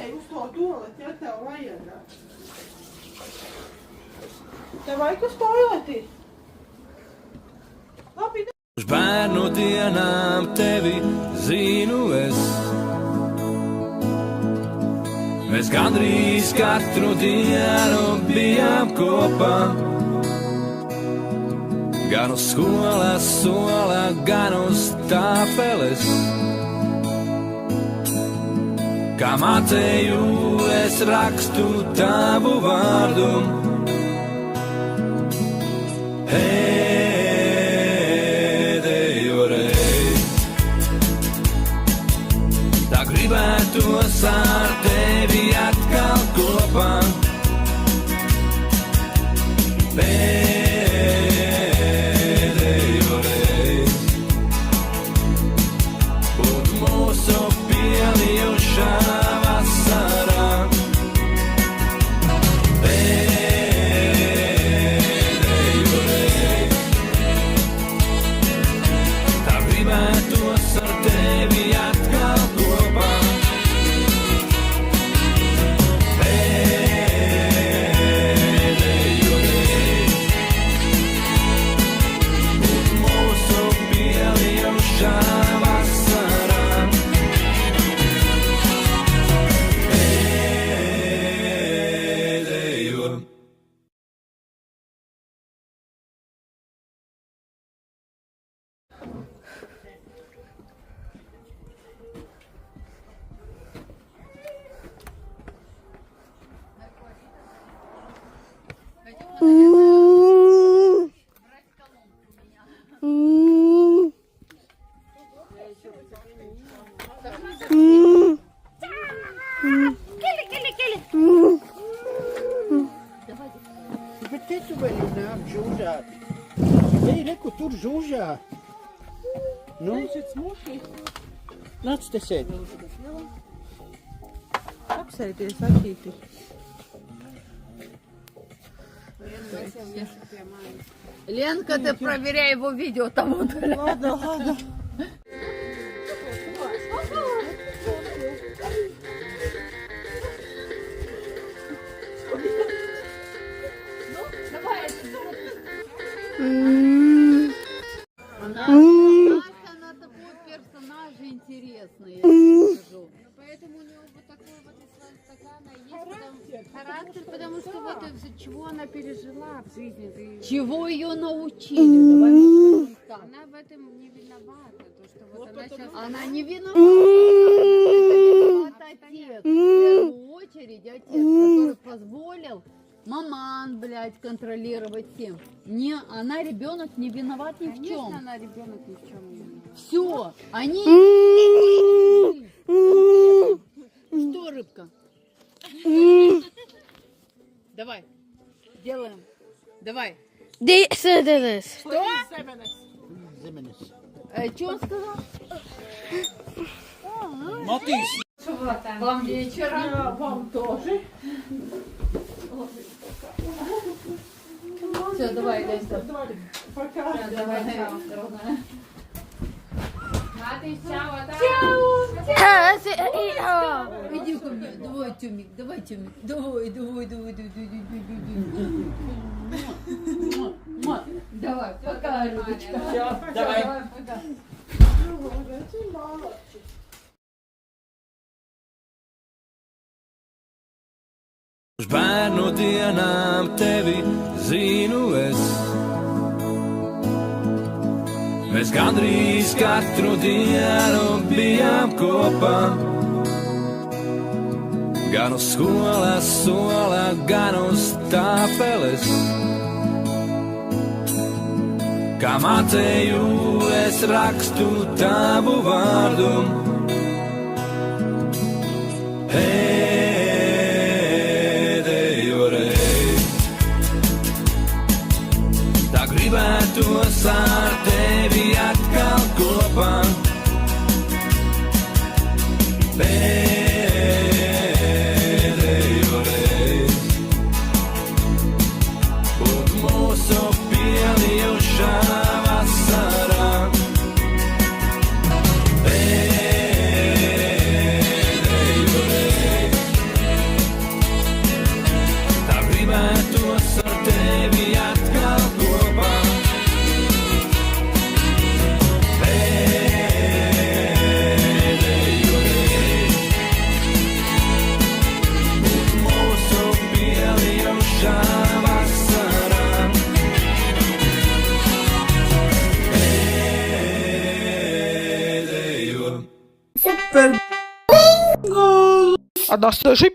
Ej, uz to toaleti, ja tev vajag. Tev vajag uz toaleti? Labi, Uz bērnu dienām tevi zinu es. Mēs gandrīz katru dienu bijām kopā. Gan uz skolas sola, gan uz tāfeles. Kā mācēju, es rakstu tavu vārdu. Pēdējo reizi tā gribētos ar tevi atkal kopā. Pēdējo reizi būt mūsu pielijušā vasarā. Pēdējo reizi tā gribētos ar tevi atkal kopā. Pēdējo reizi būt mūsu pielijušā vasarā. Pēdējo. Bet te tu vari nākt žūžāt. Ej, reku, tur žūžā. Nu, nāc te sēdi. apsēties, aķīti. Ленка, ты проверяй его видео там вот. Ладно, ладно. Она такой персонаж интересный, я тебе скажу. Поэтому у него вот такой вот из стакана есть характер, потому что вот из-за чего она пережила в жизни. Чего ее научили? Давай мы скажем так. Она в этом не виновата, то что вот она сейчас... Она не виновата. Это виноват отец. В первую очередь отец, который позволил маман, блядь, контролировать всем. Не, она ребенок не виноват ни в Конечно, чем. она ребенок ни в чем не виноват. Все, они... Что, рыбка? Давай, делаем. Давай. This. Что? Zemenes. Что он сказал? Matīs, Вам вечера. Вам тоже. Все, давай, Леся. Давай, пока. Давай, дорогая. Иди ко мне, давай, Тюмик, давай, Тюмик, давай. Давай, пока, Любочка. давай. Пока. Uz bērnu dienām tevi zinu es. Mēs gandrīz katru dienu bijām kopā. Gan uz skolas sola, gan uz tāfeles. Kā mācēju, es rakstu tavu vārdu. Pēdējo reizi tā gribētos ar tevi atkal kopā. Pēdējo reizi būt mūsu pielijušā vasarā. Pēdējo reizi Она скажи